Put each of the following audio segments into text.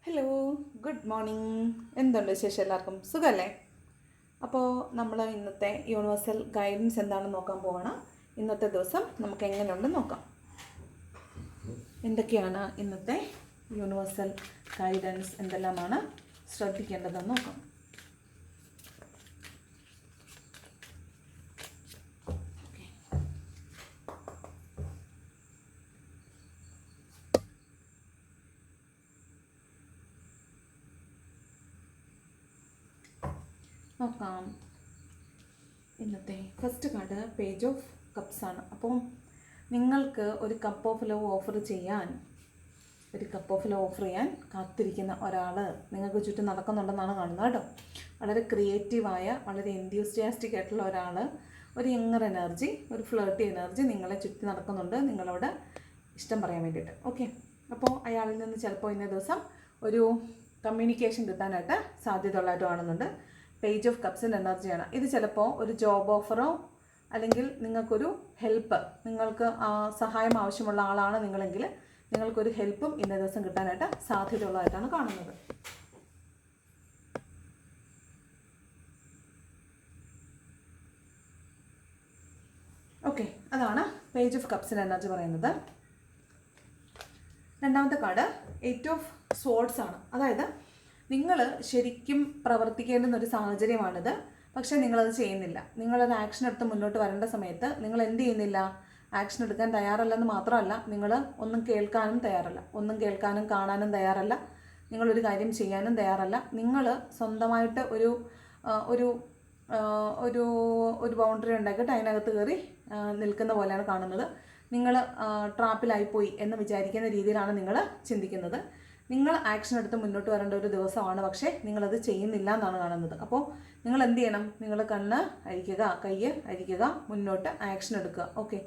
Hello, good morning. എന്തുണ്ട് വിശേഷം? എല്ലാവർക്കും സുഖമല്ലേ? അപ്പോൾ നമ്മൾ ഇന്നത്തെ യൂണിവേഴ്സൽ ഗൈഡൻസ് എന്താണെന്ന് നോക്കാൻ പോവാണ്. ഇന്നത്തെ ദിവസം നമുക്ക് എങ്ങനെയുണ്ടെന്ന് നോക്കാം. എന്തൊക്കെയാണ് ഇന്നത്തെ യൂണിവേഴ്സൽ ഗൈഡൻസ്, എന്തെല്ലാമാണ് ശ്രദ്ധിക്കേണ്ടതെന്ന് നോക്കാം. നോക്കാം. ഇന്നത്തെ first card page of cups ആണ്. അപ്പോൾ നിങ്ങൾക്ക് ഒരു കപ്പ് ഓഫ് ലവ് ഓഫർ ചെയ്യാൻ കാത്തിരിക്കുന്ന ഒരാൾ നിങ്ങൾക്ക് ചുറ്റും നടക്കുന്നുണ്ടെന്നാണ് കാണുന്നത് കേട്ടോ. വളരെ ക്രിയേറ്റീവായ, വളരെ എൻത്യൂസിയാസ്റ്റിക് ആയിട്ടുള്ള ഒരാൾ, ഒരു യങ്ങർ എനർജി, ഒരു ഫ്ലേർട്ടി എനർജി നിങ്ങളെ ചുറ്റി നടക്കുന്നുണ്ട്, നിങ്ങളോട് ഇഷ്ടം പറയാൻ വേണ്ടിയിട്ട്. ഓക്കെ, അപ്പോൾ അയാളിൽ നിന്ന് ചിലപ്പോൾ ഇന്നേ ദിവസം ഒരു കമ്മ്യൂണിക്കേഷൻ കിട്ടാനായിട്ട് സാധ്യതയുള്ളതായിട്ട് കാണുന്നുണ്ട്. പേജ് ഓഫ് കപ്സിൻ്റെ എനർജിയാണ് ഇത്. ചിലപ്പോൾ ഒരു ജോബ് ഓഫറോ അല്ലെങ്കിൽ നിങ്ങൾക്കൊരു ഹെൽപ്പ്, നിങ്ങൾക്ക് സഹായം ആവശ്യമുള്ള ആളാണ് നിങ്ങളെങ്കിൽ നിങ്ങൾക്കൊരു ഹെൽപ്പും ഇന്നേ ദിവസം കിട്ടാനായിട്ട് സാധ്യതയുള്ളതായിട്ടാണ് കാണുന്നത്. ഓക്കെ, അതാണ് പേജ് ഓഫ് കപ്സിൻ്റെ എനർജി പറയുന്നത്. രണ്ടാമത്തെ കാർഡ് എയ്റ്റ് ഓഫ് സോർഡ്സ് ആണ്. അതായത് നിങ്ങൾ ശരിക്കും പ്രവർത്തിക്കേണ്ടുന്ന ഒരു സാഹചര്യമാണിത്, പക്ഷേ നിങ്ങളത് ചെയ്യുന്നില്ല. നിങ്ങളൊരു ആക്ഷൻ എടുത്ത് മുന്നോട്ട് വരേണ്ട സമയത്ത് നിങ്ങൾ എന്ത് ചെയ്യുന്നില്ല? ആക്ഷൻ എടുക്കാൻ തയ്യാറല്ലെന്ന് മാത്രമല്ല, നിങ്ങൾ ഒന്നും കേൾക്കാനും തയ്യാറല്ല, ഒന്നും കേൾക്കാനും കാണാനും തയ്യാറല്ല, നിങ്ങളൊരു കാര്യം ചെയ്യാനും തയ്യാറല്ല. നിങ്ങൾ സ്വന്തമായിട്ട് ഒരു ഒരു ഒരു ഒരു ബൗണ്ടറി ഉണ്ടാക്കിയിട്ട് അതിനകത്ത് കയറി നിൽക്കുന്ന പോലെയാണ് കാണുന്നത്. നിങ്ങൾ ട്രാപ്പിലായിപ്പോയി എന്ന് വിചാരിക്കുന്ന രീതിയിലാണ് നിങ്ങൾ ചിന്തിക്കുന്നത്. നിങ്ങൾ ആക്ഷൻ എടുത്ത് മുന്നോട്ട് വരേണ്ട ഒരു ദിവസമാണ്, പക്ഷേ നിങ്ങളത് ചെയ്യുന്നില്ല എന്നാണ് കാണുന്നത്. അപ്പോൾ നിങ്ങൾ എന്ത് ചെയ്യണം? നിങ്ങൾ കണ്ണ് അഴിക്കുക, കയ്യ് അഴിക്കുക, മുന്നോട്ട് ആക്ഷൻ എടുക്കുക. ഓക്കെ,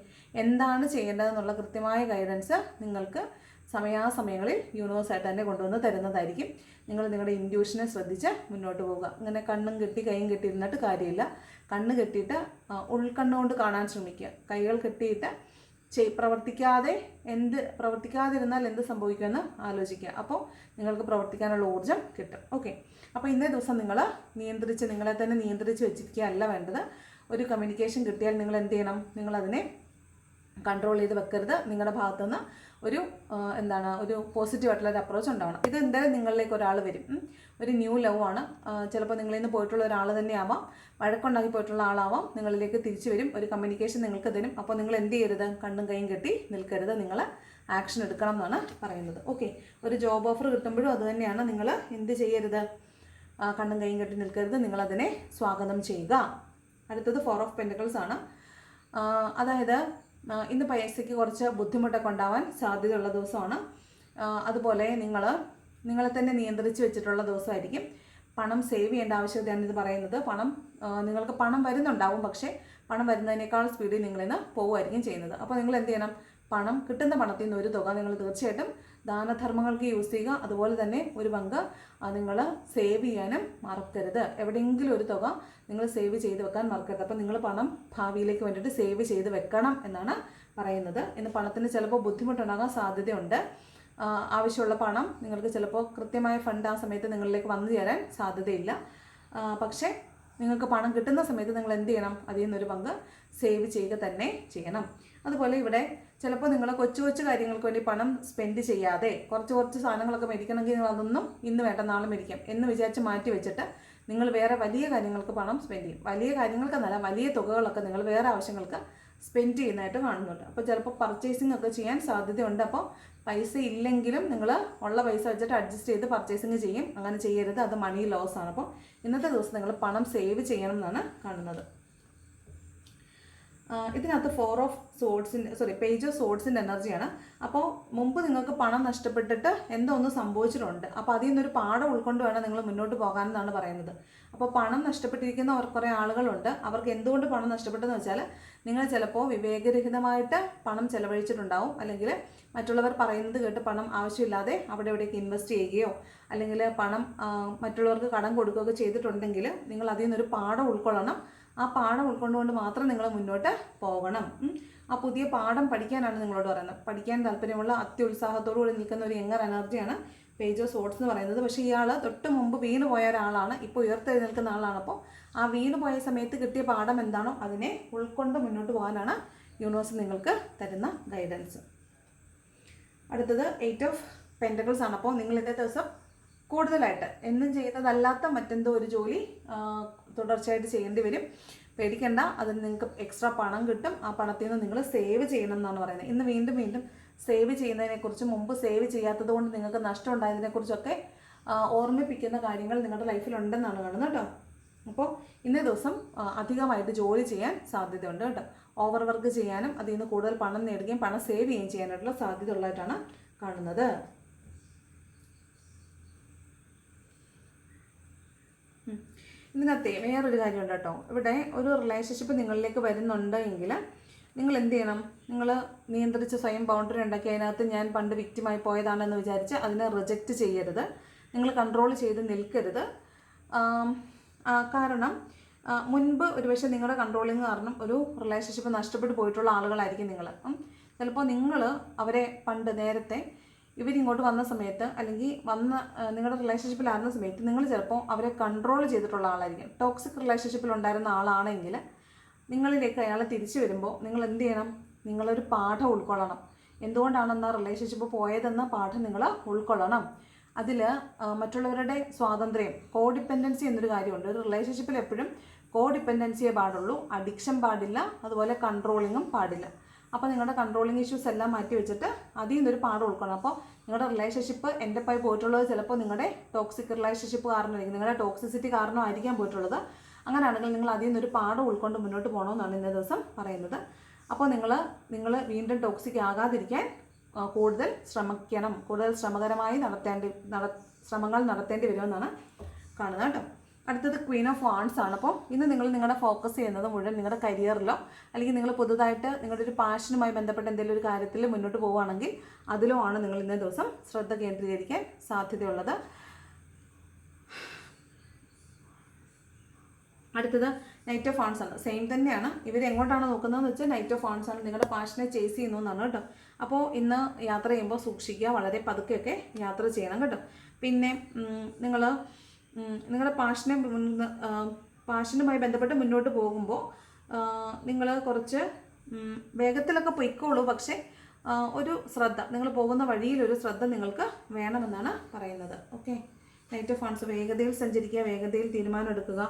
എന്താണ് ചെയ്യേണ്ടതെന്നുള്ള കൃത്യമായ ഗൈഡൻസ് നിങ്ങൾക്ക് സമയാസമയങ്ങളിൽ യൂണിവേഴ്സായിട്ട് തന്നെ കൊണ്ടുവന്ന് തരുന്നതായിരിക്കും. നിങ്ങൾ നിങ്ങളുടെ ഇൻറ്റ്യൂഷനെ ശ്രദ്ധിച്ച് മുന്നോട്ട് പോവുക. ഇങ്ങനെ കണ്ണും കെട്ടി കൈയും കെട്ടിയിരുന്നിട്ട് കാര്യമില്ല. കണ്ണ് കെട്ടിയിട്ട് ഉൾക്കണ്ണുകൊണ്ട് കാണാൻ ശ്രമിക്കുക. കൈകൾ കെട്ടിയിട്ട് പ്രവർത്തിക്കാതിരുന്നാൽ എന്ത് സംഭവിക്കുമെന്ന് ആലോചിക്കുക. അപ്പോൾ നിങ്ങൾക്ക് പ്രവർത്തിക്കാനുള്ള ഊർജ്ജം കിട്ടും. ഓക്കെ, അപ്പോൾ ഇന്നേ ദിവസം നിങ്ങൾ നിങ്ങളെ തന്നെ നിയന്ത്രിച്ച് വെച്ചിരിക്കുകയല്ല വേണ്ടത്. ഒരു കമ്മ്യൂണിക്കേഷൻ കിട്ടിയാൽ നിങ്ങൾ എന്ത് ചെയ്യണം? നിങ്ങളതിനെ കൺട്രോൾ ചെയ്ത് വെക്കരുത്. നിങ്ങളുടെ ഭാഗത്തുനിന്ന് ഒരു പോസിറ്റീവായിട്ടുള്ള ഒരു അപ്രോച്ച് ഉണ്ടാവണം. ഇത് എന്തായാലും നിങ്ങളിലേക്ക് ഒരാൾ വരും. ഒരു ന്യൂ ലവ് ആണ്. ചിലപ്പോൾ നിങ്ങളിൽ നിന്ന് പോയിട്ടുള്ള ഒരാൾ തന്നെ ആവാം, വഴക്കുണ്ടാക്കി പോയിട്ടുള്ള ആളാവാം, നിങ്ങളിലേക്ക് തിരിച്ചു വരും, ഒരു കമ്മ്യൂണിക്കേഷൻ നിങ്ങൾക്ക് തരും. അപ്പോൾ നിങ്ങൾ എന്ത് ചെയ്യരുത്? കണ്ണും കൈയും കെട്ടി നിൽക്കരുത്, നിങ്ങൾ ആക്ഷൻ എടുക്കണം എന്നാണ് പറയുന്നത്. ഓക്കെ, ഒരു ജോബ് ഓഫർ കിട്ടുമ്പോഴും അതുതന്നെയാണ്. നിങ്ങൾ എന്ത് ചെയ്യരുത്? കണ്ണും കൈയും കെട്ടി നിൽക്കരുത്, നിങ്ങളതിനെ സ്വാഗതം ചെയ്യുക. അടുത്തത് 4 ഓഫ് പെൻറ്റക്കിൾസ് ആണ്. അതായത് ഇന്ന് പൈസയ്ക്ക് കുറച്ച് ബുദ്ധിമുട്ടൊക്കെ ഉണ്ടാവാൻ സാധ്യതയുള്ള ദിവസമാണ്. അതുപോലെ നിങ്ങളെ തന്നെ നിയന്ത്രിച്ച് വെച്ചിട്ടുള്ള ദിവസമായിരിക്കും. പണം സേവ് ചെയ്യേണ്ട ആവശ്യകതയാണ് ഇത് പറയുന്നത്. നിങ്ങൾക്ക് പണം വരുന്നുണ്ടാവും, പക്ഷേ പണം വരുന്നതിനേക്കാൾ സ്പീഡിൽ നിങ്ങളിന്ന് പോവുമായിരിക്കും ചെയ്യുന്നത്. അപ്പോൾ നിങ്ങൾ എന്ത് ചെയ്യണം? കിട്ടുന്ന പണത്തിൽ നിന്ന് ഒരു തുക നിങ്ങൾ തീർച്ചയായിട്ടും ദാനധർമ്മങ്ങൾക്ക് യൂസ് ചെയ്യുക. അതുപോലെ തന്നെ ഒരു പങ്ക് നിങ്ങൾ സേവ് ചെയ്യാനും മറക്കരുത്. എവിടെയെങ്കിലും ഒരു തുക നിങ്ങൾ സേവ് ചെയ്ത് വെക്കാൻ മറക്കരുത്. അപ്പോൾ നിങ്ങൾ പണം ഭാവിയിലേക്ക് വേണ്ടിയിട്ട് സേവ് ചെയ്ത് വെക്കണം എന്നാണ് പറയുന്നത്. ഇന്ന് പണത്തിന് ചിലപ്പോൾ ബുദ്ധിമുട്ടുണ്ടാകാൻ സാധ്യതയുണ്ട്. ആവശ്യമുള്ള പണം നിങ്ങൾക്ക് ചിലപ്പോൾ കൃത്യമായ ഫണ്ട് ആ സമയത്ത് നിങ്ങളിലേക്ക് വന്നു ചേരാൻ സാധ്യതയില്ല. പക്ഷേ നിങ്ങൾക്ക് പണം കിട്ടുന്ന സമയത്ത് നിങ്ങൾ എന്ത് ചെയ്യണം? അതിൽ നിന്നൊരു പങ്ക് സേവ് ചെയ്യുക തന്നെ ചെയ്യണം. അതുപോലെ ഇവിടെ ചിലപ്പോൾ നിങ്ങൾ കൊച്ചു കൊച്ചു കാര്യങ്ങൾക്ക് വേണ്ടി പണം സ്പെൻഡ് ചെയ്യാതെ കുറച്ച് സാധനങ്ങളൊക്കെ മേടിക്കണമെങ്കിൽ നിങ്ങൾ അതൊന്നും ഇന്ന് വേണ്ട നാളെ മേടിക്കാം എന്ന് വിചാരിച്ച് മാറ്റി വെച്ചിട്ട് നിങ്ങൾ വേറെ വലിയ കാര്യങ്ങൾക്ക് പണം സ്പെൻഡ് ചെയ്യും. വലിയ കാര്യങ്ങൾക്കെന്നല്ല, വലിയ തുകകളൊക്കെ നിങ്ങൾ വേറെ ആവശ്യങ്ങൾക്ക് സ്പെൻഡ് ചെയ്യുന്നതായിട്ട് കാണുന്നുണ്ട്. അപ്പോൾ ചിലപ്പോൾ പർച്ചേസിംഗ് ഒക്കെ ചെയ്യാൻ സാധ്യതയുണ്ട്. അപ്പോൾ പൈസ ഇല്ലെങ്കിലും നിങ്ങൾ ഉള്ള പൈസ വെച്ചിട്ട് അഡ്ജസ്റ്റ് ചെയ്ത് പർച്ചേസിങ് ചെയ്യും. അങ്ങനെ ചെയ്യരുത്, അത് മണി ലോസ് ആണ്. അപ്പോൾ ഇന്നത്തെ ദിവസം നിങ്ങൾ പണം സേവ് ചെയ്യണം എന്നാണ് കാണുന്നത്. ഇതിനകത്ത് പേജ് ഓഫ് സോർഡ്സിൻ്റെ എനർജിയാണ്. അപ്പോൾ മുമ്പ് നിങ്ങൾക്ക് പണം നഷ്ടപ്പെട്ടിട്ട് എന്തോ ഒന്ന് സംഭവിച്ചിട്ടുണ്ട്. അപ്പോൾ അതിൽ നിന്നൊരു പാഠം ഉൾക്കൊണ്ട് വേണം നിങ്ങൾ മുന്നോട്ട് പോകാനെന്നാണ് പറയുന്നത്. അപ്പോൾ പണം നഷ്ടപ്പെട്ടിരിക്കുന്ന കുറേ ആളുകളുണ്ട്. അവർക്ക് എന്തുകൊണ്ട് പണം നഷ്ടപ്പെട്ടെന്ന് വെച്ചാൽ നിങ്ങൾ ചിലപ്പോൾ വിവേകരഹിതമായിട്ട് പണം ചെലവഴിച്ചിട്ടുണ്ടാവും, അല്ലെങ്കിൽ മറ്റുള്ളവർ പറയുന്നത് കേട്ട് പണം ആവശ്യമില്ലാതെ അവിടെ ഇവിടേക്ക് ഇൻവെസ്റ്റ് ചെയ്യുകയോ അല്ലെങ്കിൽ പണം മറ്റുള്ളവർക്ക് കടം കൊടുക്കുകയൊക്കെ ചെയ്തിട്ടുണ്ടെങ്കിൽ നിങ്ങൾ അതിൽ നിന്നൊരു പാഠം ഉൾക്കൊള്ളണം. ആ പാഠം ഉൾക്കൊണ്ടുകൊണ്ട് മാത്രം നിങ്ങൾ മുന്നോട്ട് പോകണം. ആ പുതിയ പാഠം പഠിക്കാനാണ് നിങ്ങളോട് പറയുന്നത്. പഠിക്കാൻ താല്പര്യമുള്ള അത്യുത്സാഹത്തോടു കൂടി നിൽക്കുന്ന ഒരു യങ്ങർ എനർജിയാണ് പേജ് ഓഫ് സോർട്സ് എന്ന് പറയുന്നത്. പക്ഷേ ഇയാൾ തൊട്ട് മുമ്പ് വീണ് പോയ ഒരാളാണ്, ഇപ്പോൾ ഉയർത്തെഴുന്നേൽക്കുന്ന ആളാണ്. അപ്പോൾ ആ വീണ് പോയ സമയത്ത് കിട്ടിയ പാഠം എന്താണോ അതിനെ ഉൾക്കൊണ്ട് മുന്നോട്ട് പോകാനാണ് യൂണിവേഴ്സ് നിങ്ങൾക്ക് തരുന്ന ഗൈഡൻസ്. അടുത്തത് 8 ഓഫ് പെൻറ്റക്കിൾസ് ആണ്. അപ്പോൾ നിങ്ങൾ ഇന്നത്തെ ദിവസം കൂടുതലായിട്ട് എന്നും ചെയ്യുന്നതല്ലാത്ത മറ്റെന്തോ ഒരു ജോലി തുടർച്ചയായിട്ട് ചെയ്യേണ്ടി വരും. പേടിക്കണ്ട, അതിന് നിങ്ങൾക്ക് എക്സ്ട്രാ പണം കിട്ടും. ആ പണത്തിൽ നിന്ന് നിങ്ങൾ സേവ് ചെയ്യണം എന്നാണ് പറയുന്നത്. ഇന്ന് വീണ്ടും വീണ്ടും സേവ് ചെയ്യുന്നതിനെക്കുറിച്ച്, മുമ്പ് സേവ് ചെയ്യാത്തത് കൊണ്ട് നിങ്ങൾക്ക് നഷ്ടം ഉണ്ടായതിനെക്കുറിച്ചൊക്കെ ഓർമ്മിപ്പിക്കുന്ന കാര്യങ്ങൾ നിങ്ങളുടെ ലൈഫിലുണ്ടെന്നാണ് കാണുന്നത് കേട്ടോ. അപ്പോൾ ഇന്നേ ദിവസം അധികമായിട്ട് ജോലി ചെയ്യാൻ സാധ്യതയുണ്ട് കേട്ടോ. ഓവർ വർക്ക് ചെയ്യാനും അതിൽ നിന്ന് കൂടുതൽ പണം നേടുകയും പണം സേവ് ചെയ്യുകയും ചെയ്യാനായിട്ടുള്ള സാധ്യത ഉള്ളതായിട്ടാണ് കാണുന്നത്. ഇതിനകത്തെ വേറൊരു കാര്യമുണ്ട് കേട്ടോ. ഇവിടെ ഒരു റിലേഷൻഷിപ്പ് നിങ്ങളിലേക്ക് വരുന്നുണ്ട് എങ്കിൽ നിങ്ങൾ എന്ത് ചെയ്യണം? നിങ്ങൾ നിയന്ത്രിച്ച് സ്വയം ബൗണ്ടറി ഉണ്ടാക്കി അതിനകത്ത് ഞാൻ പണ്ട് വിക്റ്റിമായി പോയതാണെന്ന് വിചാരിച്ച് അതിനെ റിജക്റ്റ് ചെയ്യരുത്. നിങ്ങൾ കൺട്രോൾ ചെയ്ത് നിൽക്കരുത്. കാരണം മുൻപ് ഒരുപക്ഷെ നിങ്ങളുടെ കൺട്രോളിങ് കാരണം ഒരു റിലേഷൻഷിപ്പ് നഷ്ടപ്പെട്ടു പോയിട്ടുള്ള ആളുകളായിരിക്കും നിങ്ങൾ. ചിലപ്പോൾ നിങ്ങൾ അവരെ പണ്ട് നേരത്തെ ഇവരിങ്ങോട്ട് വന്ന സമയത്ത് അല്ലെങ്കിൽ നിങ്ങളുടെ റിലേഷൻഷിപ്പിലായിരുന്ന സമയത്ത് നിങ്ങൾ ചിലപ്പോൾ അവരെ കൺട്രോൾ ചെയ്തിട്ടുള്ള ആളായിരിക്കും. ടോക്സിക് റിലേഷൻഷിപ്പിലുണ്ടായിരുന്ന ആളാണെങ്കിൽ നിങ്ങളിലേക്ക് അയാൾ തിരിച്ചു വരുമ്പോൾ നിങ്ങൾ എന്ത് ചെയ്യണം? നിങ്ങളൊരു പാഠം ഉൾക്കൊള്ളണം. എന്തുകൊണ്ടാണെന്ന് റിലേഷൻഷിപ്പ് പോയതെന്ന പാഠം നിങ്ങൾ ഉൾക്കൊള്ളണം. അതിൽ മറ്റുള്ളവരുടെ സ്വാതന്ത്ര്യം, കോഡിപ്പെൻഡൻസി എന്നൊരു കാര്യമുണ്ട്. ഒരു റിലേഷൻഷിപ്പിൽ എപ്പോഴും കോഡിപ്പെൻഡൻസിയെ പാടുള്ളൂ, അഡിക്ഷൻ പാടില്ല, അതുപോലെ കൺട്രോളിങ്ങും പാടില്ല. അപ്പോൾ നിങ്ങളുടെ കൺട്രോളിങ് ഇഷ്യൂസ് എല്ലാം മാറ്റി വെച്ചിട്ട് അതിൽ നിന്നൊരു പാഠം ഉൾക്കൊള്ളണം. അപ്പോൾ നിങ്ങളുടെ റിലേഷൻഷിപ്പ് എൻ്റെ പോയി പോയിട്ടുള്ളത് ചിലപ്പോൾ നിങ്ങളുടെ ടോക്സിക് റിലേഷൻഷിപ്പ് കാരണമായിരിക്കും, നിങ്ങളുടെ ടോക്സിസിറ്റി കാരണമായിരിക്കാൻ പോയിട്ടുള്ളത്. അങ്ങനെയാണെങ്കിൽ നിങ്ങൾ അതിൽ നിന്നൊരു പാഠം ഉൾക്കൊണ്ട് മുന്നോട്ട് പോകണമെന്നാണ് ഇന്നേ ദിവസം പറയുന്നത്. അപ്പോൾ നിങ്ങൾ വീണ്ടും ടോക്സിക് ആകാതിരിക്കാൻ കൂടുതൽ ശ്രമിക്കണം. കൂടുതൽ ശ്രമകരമായി ശ്രമങ്ങൾ നടത്തേണ്ടി വരുമെന്നാണ് കാണുന്നത് കേട്ടോ. അടുത്തത് ക്വീൻ ഓഫ് വാൺസ് ആണ്. അപ്പോൾ ഇന്ന് നിങ്ങൾ നിങ്ങളുടെ ഫോക്കസ് ചെയ്യുന്നത് മുഴുവൻ നിങ്ങളുടെ കരിയറിലോ അല്ലെങ്കിൽ നിങ്ങൾ പുതുതായിട്ട് നിങ്ങളുടെ ഒരു പാഷനുമായി ബന്ധപ്പെട്ട എന്തെങ്കിലും ഒരു കാര്യത്തിൽ മുന്നോട്ട് പോവുകയാണെങ്കിൽ അതിലോ ആണ് നിങ്ങൾ ഇന്നേ ദിവസം ശ്രദ്ധ കേന്ദ്രീകരിക്കാൻ സാധ്യതയുള്ളത്. അടുത്തത് നൈറ്റ് ഓഫ് വാൺസ് ആണ്. സെയിം തന്നെയാണ്. ഇവർ എങ്ങോട്ടാണ് നോക്കുന്നതെന്ന് വെച്ചാൽ നൈറ്റ് ഓഫ് വാൺസ് ആണ്. നിങ്ങളുടെ പാഷനെ ചേസ് ചെയ്യുന്നു എന്നാണ് കേട്ടോ. അപ്പോൾ ഇന്ന് യാത്ര ചെയ്യുമ്പോൾ സൂക്ഷിക്കുക, വളരെ പതുക്കെയൊക്കെ യാത്ര ചെയ്യണം കേട്ടോ. പിന്നെ നിങ്ങൾ നിങ്ങളുടെ പാഷനുമായി ബന്ധപ്പെട്ട് മുന്നോട്ട് പോകുമ്പോൾ നിങ്ങൾ കുറച്ച് വേഗത്തിലൊക്കെ പൊയ്ക്കോളൂ. പക്ഷേ ഒരു ശ്രദ്ധ, നിങ്ങൾ പോകുന്ന വഴിയിലൊരു ശ്രദ്ധ നിങ്ങൾക്ക് വേണമെന്നാണ് പറയുന്നത്. ഓക്കെ, നൈറ്റ് ഓഫ് വാൺസ് വേഗതയിൽ സഞ്ചരിക്കുക, വേഗതയിൽ തീരുമാനം എടുക്കുക,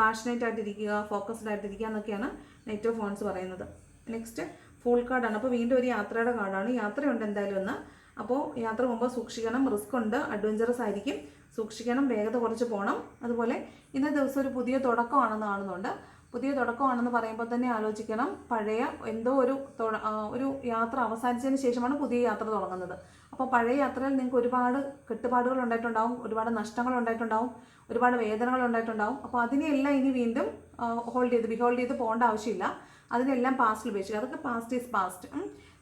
പാഷനേറ്റ് ആയിട്ടിരിക്കുക, ഫോക്കസ്ഡ് ആയിട്ടിരിക്കുക എന്നൊക്കെയാണ് നൈറ്റ് ഓഫ് വാൺസ് പറയുന്നത്. നെക്സ്റ്റ് ഫൂൾ കാർഡാണ്. അപ്പോൾ വീണ്ടും ഒരു യാത്രയുടെ കാർഡാണ്. യാത്രയുണ്ട് എന്തായാലും ഒന്ന്. അപ്പോൾ യാത്ര പോകുമ്പോൾ സൂക്ഷിക്കണം, റിസ്ക് ഉണ്ട്, അഡ്വഞ്ചറസ് ആയിരിക്കും, സൂക്ഷിക്കണം, വേഗത കുറച്ച് പോകണം. അതുപോലെ ഇന്നത്തെ ദിവസം ഒരു പുതിയ തുടക്കമാണെന്ന് കാണുന്നുണ്ട്. പുതിയ തുടക്കമാണെന്ന് പറയുമ്പോൾ തന്നെ ആലോചിക്കണം, പഴയ എന്തോ ഒരു യാത്ര അവസാനിച്ചതിന് ശേഷമാണ് പുതിയ യാത്ര തുടങ്ങുന്നത്. അപ്പോൾ പഴയ യാത്രയിൽ നിങ്ങൾക്ക് ഒരുപാട് കെട്ടുപാടുകൾ ഉണ്ടായിട്ടുണ്ടാവും, ഒരുപാട് നഷ്ടങ്ങൾ ഉണ്ടായിട്ടുണ്ടാവും, ഒരുപാട് വേദനകൾ ഉണ്ടായിട്ടുണ്ടാവും. അപ്പോൾ അതിനെല്ലാം ഇനി വീണ്ടും ബിഹോൾഡ് ചെയ്ത് പോകേണ്ട ആവശ്യമില്ല. അതിനെല്ലാം പാസ്റ്റിൽ ഉപേക്ഷിക്കുക. അതൊക്കെ പാസ്റ്റ് ഈസ് പാസ്റ്റ്.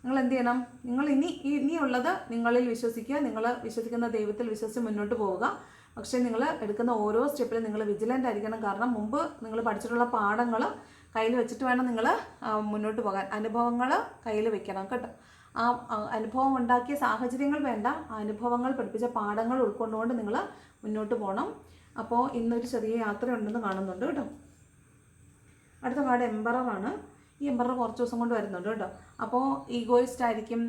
നിങ്ങൾ എന്ത് ചെയ്യണം? നിങ്ങൾ ഇനിയുള്ളത് നിങ്ങളിൽ വിശ്വസിക്കുക, നിങ്ങൾ വിശ്വസിക്കുന്ന ദൈവത്തിൽ വിശ്വസിച്ച് മുന്നോട്ട് പോവുക. പക്ഷേ നിങ്ങൾ എടുക്കുന്ന ഓരോ സ്റ്റെപ്പിലും നിങ്ങൾ വിജിലൻ്റ് ആയിരിക്കണം. കാരണം മുമ്പ് നിങ്ങൾ പഠിച്ചിട്ടുള്ള പാഠങ്ങൾ കയ്യിൽ വെച്ചിട്ട് വേണം നിങ്ങൾ മുന്നോട്ട് പോകാൻ. അനുഭവങ്ങൾ കയ്യിൽ വെക്കണം കേട്ടോ. ആ അനുഭവം ഉണ്ടാക്കിയ സാഹചര്യങ്ങൾ വേണ്ട, ആ അനുഭവങ്ങൾ പഠിപ്പിച്ച പാഠങ്ങൾ ഉൾക്കൊണ്ടുകൊണ്ട് നിങ്ങൾ മുന്നോട്ട് പോകണം. അപ്പോൾ ഇന്നൊരു ചെറിയ യാത്ര ഉണ്ടെന്ന് കാണുന്നുണ്ട് കേട്ടോ. അടുത്ത കാർഡ് എംബററാണ്. ഈ എംബറർ കുറച്ച് ദിവസം കൊണ്ട് വരുന്നുണ്ട് കേട്ടോ. അപ്പോൾ ഈഗോയിസ്റ്റ് ആയിരിക്കും,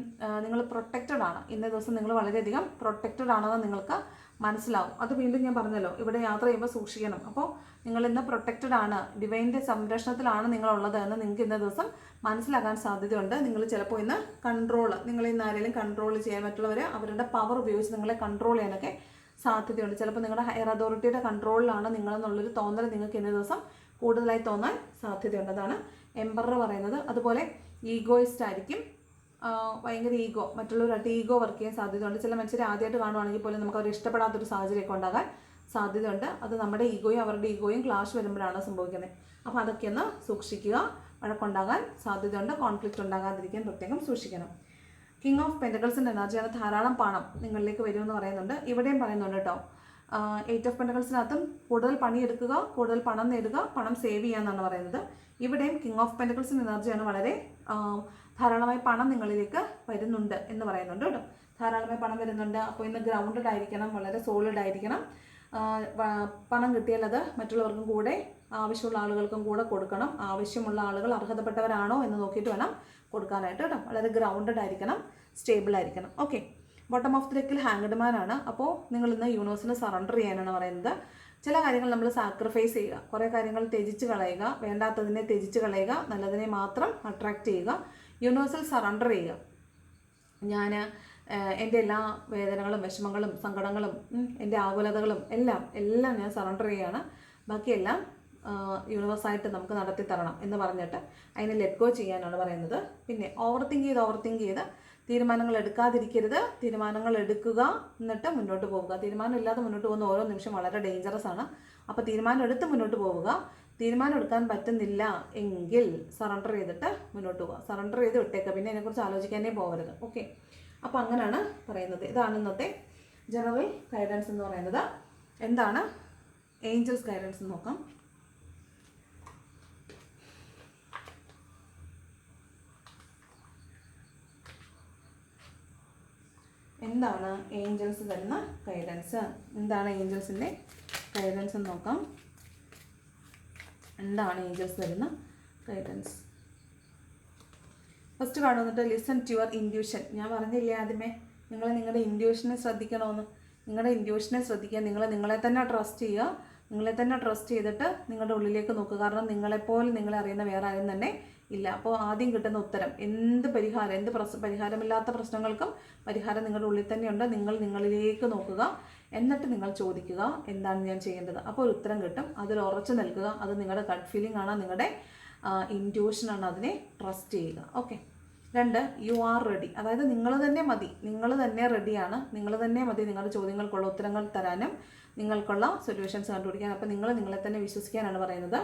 നിങ്ങൾ പ്രൊട്ടക്റ്റഡ് ആണ്. ഇന്നേ ദിവസം നിങ്ങൾ വളരെയധികം പ്രൊട്ടക്റ്റഡ് ആണെന്ന് നിങ്ങൾക്ക് മനസ്സിലാവും. അത് വീണ്ടും ഞാൻ പറഞ്ഞല്ലോ, ഇവിടെ യാത്ര ചെയ്യുമ്പോൾ സൂക്ഷിക്കണം. അപ്പോൾ നിങ്ങൾ ഇന്ന് പ്രൊട്ടക്റ്റഡ് ആണ്, ഡിവൈൻ്റെ സംരക്ഷണത്തിലാണ് നിങ്ങളുള്ളത് എന്ന് നിങ്ങൾക്ക് ഇന്നേ ദിവസം മനസ്സിലാക്കാൻ സാധ്യതയുണ്ട്. നിങ്ങൾ ചിലപ്പോൾ ഇന്ന് നിങ്ങൾ ഇന്ന് ആരെങ്കിലും കൺട്രോൾ ചെയ്യാൻ, മറ്റുള്ളവരെ അവരുടെ പവർ ഉപയോഗിച്ച് നിങ്ങളെ കൺട്രോൾ ചെയ്യാനൊക്കെ സാധ്യതയുണ്ട്. ചിലപ്പോൾ നിങ്ങളുടെ ഹയർ അതോറിറ്റിയുടെ കൺട്രോളിലാണ് നിങ്ങളെന്നുള്ളൊരു തോന്നൽ നിങ്ങൾക്ക് ഇന്നേ ദിവസം കൂടുതലായി തോന്നാൻ സാധ്യതയുണ്ട്. അതാണ് എംബറർ പറയുന്നത്. അതുപോലെ ഈഗോയിസ്റ്റ് ആയിരിക്കും, ഭയങ്കര മറ്റുള്ളവരായിട്ട് ഈഗോ വർക്ക് ചെയ്യാൻ സാധ്യതയുണ്ട്. ചില മനുഷ്യരെ ആദ്യമായിട്ട് കാണുവാണെങ്കിൽ പോലും നമുക്ക് അവർ ഇഷ്ടപ്പെടാത്തൊരു സാഹചര്യമൊക്കെ ഉണ്ടാകാൻ സാധ്യതയുണ്ട്. അത് നമ്മുടെ ഈഗോയും അവരുടെ ഈഗോയും ക്ലാഷ് വരുമ്പോഴാണ് സംഭവിക്കുന്നത്. അപ്പോൾ അതൊക്കെ ഒന്ന് സൂക്ഷിക്കുക. വഴക്കുണ്ടാകാൻ സാധ്യതയുണ്ട്, കോൺഫ്ലിക്റ്റ് ഉണ്ടാകാതിരിക്കാൻ പ്രത്യേകം സൂക്ഷിക്കണം. കിങ് ഓഫ് പെൻറ്റക്കിൾസിൻ്റെ എനർജിയാണ്. ധാരാളം പണം നിങ്ങളിലേക്ക് വരുമെന്ന് പറയുന്നുണ്ട്. ഇവിടെയും പറയുന്നുണ്ട് കേട്ടോ. 8 ഓഫ് പെൻറ്റക്കിൾസിനകത്തും കൂടുതൽ പണിയെടുക്കുക, കൂടുതൽ പണം നേടുക, പണം സേവ് ചെയ്യുക എന്നാണ് പറയുന്നത്. ഇവിടെയും കിങ് ഓഫ് പെൻറ്റക്കിൾസിൻ്റെ എനർജിയാണ്. വളരെ ധാരാളമായി പണം നിങ്ങളിലേക്ക് വരുന്നുണ്ട് എന്ന് പറയുന്നുണ്ട് കേട്ടോ. ധാരാളമായി പണം വരുന്നുണ്ട്, അപ്പോൾ ഇന്ന് ഗ്രൗണ്ടഡ് ആയിരിക്കണം, വളരെ സോളിഡ് ആയിരിക്കണം. പണം കിട്ടിയാൽ അത് മറ്റുള്ളവർക്കും കൂടെ, ആവശ്യമുള്ള ആളുകൾക്കും കൂടെ കൊടുക്കണം. ആവശ്യമുള്ള ആളുകൾ അർഹതപ്പെട്ടവരാണോ എന്ന് നോക്കിയിട്ട് വേണം കൊടുക്കാനായിട്ട് കേട്ടോ. വളരെ ഗ്രൗണ്ടഡ് ആയിരിക്കണം, സ്റ്റേബിൾ ആയിരിക്കണം. ഓക്കെ, ബോട്ടം ഓഫ് ദി ഡെക്കിൽ ഹാങ്ഡ് മാൻ ആണ്. അപ്പോൾ നിങ്ങൾ ഇന്ന് യൂണിവേഴ്സിന് സറണ്ടർ ചെയ്യാനാണ് പറയുന്നത്. ചില കാര്യങ്ങൾ നമ്മൾ സാക്രിഫൈസ് ചെയ്യുക, കുറേ കാര്യങ്ങൾ ത്യജിച്ച് കളയുക, വേണ്ടാത്തതിനെ ത്യജിച്ച് കളയുക, നല്ലതിനെ മാത്രം അട്രാക്റ്റ് ചെയ്യുക. യൂണിവേഴ്സിൽ സറണ്ടർ ചെയ്യുക. ഞാൻ എൻ്റെ എല്ലാ വേദനകളും വിഷമങ്ങളും സങ്കടങ്ങളും എൻ്റെ ആകുലതകളും എല്ലാം ഞാൻ സറണ്ടർ ചെയ്യുകയാണ്, ബാക്കിയെല്ലാം യൂണിവേഴ്സായിട്ട് നമുക്ക് നടത്തി തരണം എന്ന് പറഞ്ഞിട്ട് അതിനെ ലെറ്റ് ഗോ ചെയ്യാനാണ് പറയുന്നത്. പിന്നെ ഓവർ തിങ്ക് ചെയ്ത് തീരുമാനങ്ങൾ എടുക്കാതിരിക്കരുത്. തീരുമാനങ്ങൾ എടുക്കുക, എന്നിട്ട് മുന്നോട്ട് പോവുക. തീരുമാനം ഇല്ലാതെ മുന്നോട്ട് പോകുന്ന ഓരോ നിമിഷം വളരെ ഡേഞ്ചറസ് ആണ്. അപ്പോൾ തീരുമാനം എടുത്ത് മുന്നോട്ട് പോവുക. തീരുമാനം എടുക്കാൻ പറ്റുന്നില്ല എങ്കിൽ സറണ്ടർ ചെയ്തിട്ട് മുന്നോട്ട് പോവുക. സറണ്ടർ ചെയ്ത് വിട്ടേക്കുക, പിന്നെ അതിനെക്കുറിച്ച് ആലോചിക്കാനേ പോകരുത്. ഓക്കെ, അപ്പോൾ അങ്ങനെയാണ് പറയുന്നത്. ഇതാണ് ഇന്നത്തെ ജനറൽ ഗൈഡൻസ് എന്ന് പറയുന്നത്. എന്താണ് ഏഞ്ചൽസ് ഗൈഡൻസ് എന്ന് നോക്കാം. എന്താണ് ഏഞ്ചൽസ് തരുന്ന ഗൈഡൻസ്? എന്താണ് ഏഞ്ചൽസിൻ്റെ ഗൈഡൻസ് എന്ന് നോക്കാം. എന്താണ് ഏഞ്ചൽസ് തരുന്ന ഗൈഡൻസ്? ഫസ്റ്റ് കാർഡ് വന്നിട്ട് ലിസൺ ടു യുവർ ഇൻഡ്യൂഷൻ. ഞാൻ പറഞ്ഞില്ലേ ആദ്യമേ, നിങ്ങൾ നിങ്ങളുടെ ഇൻഡ്യൂഷനെ ശ്രദ്ധിക്കണമെന്ന്. നിങ്ങളുടെ ഇൻഡ്യൂഷനെ ശ്രദ്ധിക്കുക. നിങ്ങളെ തന്നെ ട്രസ്റ്റ് ചെയ്യുക. നിങ്ങളെ തന്നെ ട്രസ്റ്റ് ചെയ്തിട്ട് നിങ്ങളുടെ ഉള്ളിലേക്ക് നോക്കുക. കാരണം നിങ്ങളെപ്പോലെ നിങ്ങളെ അറിയുന്ന വേറെ ആരും തന്നെ ഇല്ല. അപ്പോൾ ആദ്യം കിട്ടുന്ന ഉത്തരം, എന്ത് പരിഹാരമില്ലാത്ത പ്രശ്നങ്ങൾക്കും പരിഹാരം നിങ്ങളുടെ ഉള്ളിൽ തന്നെയുണ്ട്. നിങ്ങളിലേക്ക് നോക്കുക, എന്നിട്ട് നിങ്ങൾ ചോദിക്കുക എന്താണ് ഞാൻ ചെയ്യേണ്ടത്. അപ്പോൾ ഒരു ഉത്തരം കിട്ടും. അതിൽ ഉറച്ചു നിൽക്കുക. അത് നിങ്ങളുടെ ഗട്ട് ഫീലിംഗ് ആണ്, നിങ്ങളുടെ ഇൻറ്റ്യൂഷനാണ്. അതിനെ ട്രസ്റ്റ് ചെയ്യുക. ഓക്കെ. 2, you are ready. അതായത് നിങ്ങൾ തന്നെ മതി, നിങ്ങൾ തന്നെ റെഡിയാണ്, നിങ്ങൾ തന്നെ മതി നിങ്ങളുടെ ചോദ്യങ്ങൾക്കുള്ള ഉത്തരങ്ങൾ തരാനും നിങ്ങൾക്കുള്ള സൊല്യൂഷൻസ് കണ്ടുപിടിക്കാൻ. അപ്പോൾ നിങ്ങളെ തന്നെ വിശ്വസിക്കാനാണ് പറയുന്നത്.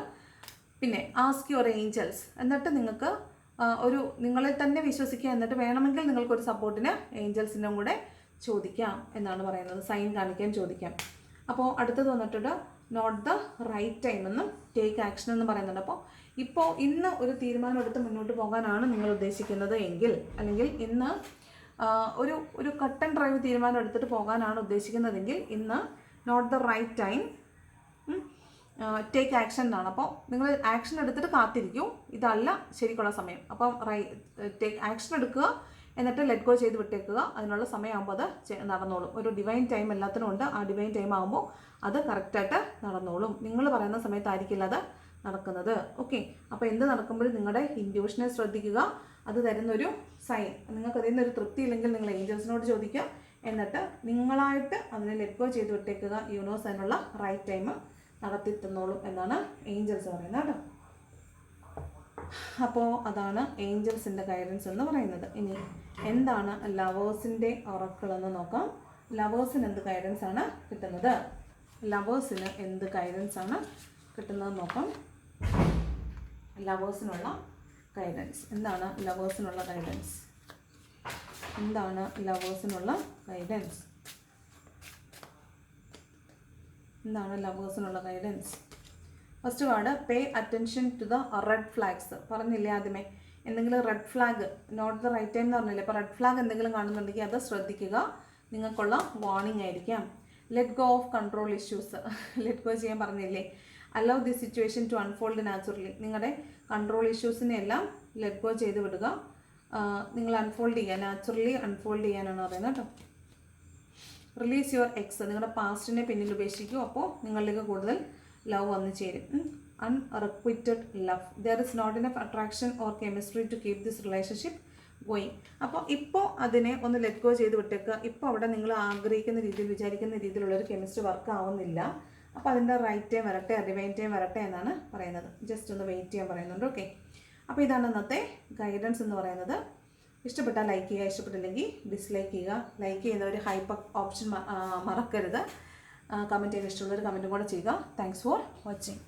പിന്നെ ആസ്ക് യുവർ ഏഞ്ചൽസ്. എന്നിട്ട് നിങ്ങൾക്ക് നിങ്ങളെ തന്നെ വിശ്വസിക്കുക. എന്നിട്ട് വേണമെങ്കിൽ നിങ്ങൾക്കൊരു സപ്പോർട്ടിന് ഏഞ്ചൽസിനും കൂടെ ചോദിക്കാം എന്നാണ് പറയുന്നത്. സൈൻ കാണിക്കാൻ ചോദിക്കാം. അപ്പോൾ അടുത്തത് വന്നിട്ടുണ്ട് നോട്ട് ദ റൈറ്റ് ടൈം എന്നും ടേക്ക് ആക്ഷൻ എന്നും പറയുന്നുണ്ട്. അപ്പോൾ ഇന്ന് ഒരു തീരുമാനം എടുത്ത് മുന്നോട്ട് പോകാനാണ് നിങ്ങൾ ഉദ്ദേശിക്കുന്നത് എങ്കിൽ, അല്ലെങ്കിൽ ഇന്ന് ഒരു കട്ട് ആൻഡ് ഡ്രൈവ് തീരുമാനം എടുത്തിട്ട് പോകാനാണ് ഉദ്ദേശിക്കുന്നതെങ്കിൽ ഇന്ന് not the right time, take action എന്നാണ്. അപ്പോൾ നിങ്ങൾ ആക്ഷൻ എടുത്തിട്ട് കാത്തിരിക്കൂ, ഇതല്ല ശരിക്കുള്ള സമയം. അപ്പം ടേക്ക് ആക്ഷൻ എടുക്കുക, എന്നിട്ട് ലെറ്റ് ഗോ ചെയ്ത് വിട്ടേക്കുക. അതിനുള്ള സമയമാകുമ്പോൾ അത് നടന്നോളും. ഒരു ഡിവൈൻ ടൈം എല്ലാത്തിനും ഉണ്ട്. ആ ഡിവൈൻ ടൈം ആകുമ്പോൾ അത് കറക്റ്റായിട്ട് നടന്നോളും. നിങ്ങൾ പറയുന്ന സമയത്തായിരിക്കില്ല അത് നടക്കുന്നത്. ഓക്കെ. അപ്പോൾ എന്ത് നടക്കുമ്പോഴും നിങ്ങളുടെ ഇൻറ്റ്യൂഷനെ ശ്രദ്ധിക്കുക. അത് തരുന്നൊരു സൈൻ, നിങ്ങൾക്ക് അതിൽ നിന്നൊരു തൃപ്തി ഇല്ലെങ്കിൽ നിങ്ങൾ ഏഞ്ചൽസിനോട് ചോദിക്കുക. എന്നിട്ട് നിങ്ങളായിട്ട് അതിനെ ലെറ്റ് ഗോ ചെയ്ത് വിട്ടേക്കുക. യൂണിവേഴ്സ് അതിനുള്ള റൈറ്റ് ടൈം നടത്തി തന്നോളും എന്നാണ് ഏഞ്ചൽസ് പറയുന്നത് കേട്ടോ. അപ്പോൾ അതാണ് ഏഞ്ചൽസിൻ്റെ ഗൈഡൻസ് എന്ന് പറയുന്നത്. ഇനി എന്താണ് ലവേഴ്സിൻ്റെ ഒറക്കിൾ എന്ന് നോക്കാം. ലവേഴ്സിന് എന്ത് ഗൈഡൻസ് ആണ് കിട്ടുന്നത്? ലവേഴ്സിന് എന്ത് ഗൈഡൻസ് ആണ് കിട്ടുന്നത് നോക്കാം. ലവേഴ്സിനുള്ള ഗൈഡൻസ് എന്താണ്? ലവേഴ്സിനുള്ള ഗൈഡൻസ് എന്താണ്? ലവേഴ്സിനുള്ള ഗൈഡൻസ് എന്താണ്? ലവേഴ്സിനുള്ള guidance. First card pay attention to the red flags. പറഞ്ഞില്ലേ ആദ്യമേ, എന്തെങ്കിലും red flag, not the right time എന്ന് പറഞ്ഞില്ലേ. അപ്പോൾ റെഡ് ഫ്ലാഗ് എന്തെങ്കിലും കാണുന്നുണ്ടെങ്കിൽ അത് ശ്രദ്ധിക്കുക, നിങ്ങൾക്കുള്ള വാർണിംഗ് ആയിരിക്കാം. Let go of control issues. Let go ചെയ്യാൻ പറഞ്ഞില്ലേ. Allow the situation to unfold naturally. നിങ്ങളുടെ കൺട്രോൾ ഇഷ്യൂസിനെ എല്ലാം ലെറ്റ് ഗോ ചെയ്ത് വിടുക. നിങ്ങൾ അൺഫോൾഡ് ചെയ്യുക, നാച്ചുറലി അൺഫോൾഡ് ചെയ്യാനാണ് പറയുന്നത് കേട്ടോ. Release your X. നിങ്ങളുടെ പാസ്റ്റിനെ പിന്നിൽ ഉപേക്ഷിക്കൂ. അപ്പോൾ നിങ്ങളിലേക്ക് കൂടുതൽ ലവ് വന്നു ചേരും. Unrequited love. There is not enough attraction or chemistry to keep this relationship going. അപ്പോൾ ഇപ്പോൾ അതിനെ ഒന്ന് ലെറ്റ് ഗോ ചെയ്ത് വിട്ടേക്കുക. ഇപ്പോൾ അവിടെ നിങ്ങൾ ആഗ്രഹിക്കുന്ന രീതിയിൽ വിചാരിക്കുന്ന രീതിയിലുള്ളൊരു കെമിസ്ട്രി വർക്ക് ആവുന്നില്ല. അപ്പോൾ അതിൻ്റെ റൈറ്റ് ടൈം വരട്ടെ, ഡിവൈൻ ടൈം വരട്ടെ എന്നാണ് പറയുന്നത്. ജസ്റ്റ് ഒന്ന് വെയിറ്റ് ചെയ്യാൻ പറയുന്നുണ്ട്. ഓക്കെ. അപ്പോൾ ഇതാണ് ഇന്നത്തെ ഗൈഡൻസ് എന്ന് പറയുന്നത്. ഇഷ്ടപ്പെട്ടാൽ ലൈക്ക് ചെയ്യുക, ഇഷ്ടപ്പെട്ടില്ലെങ്കിൽ ഡിസ്ലൈക്ക് ചെയ്യുക. ലൈക്ക് ചെയ്യുന്നവർ ഹൈപ്പ് ഓപ്ഷൻ മറക്കരുത്. കമൻറ്റ് ചെയ്യാൻ ഇഷ്ടമുള്ളവർ കമൻറ്റും കൂടെ ചെയ്യുക. Thanks for watching.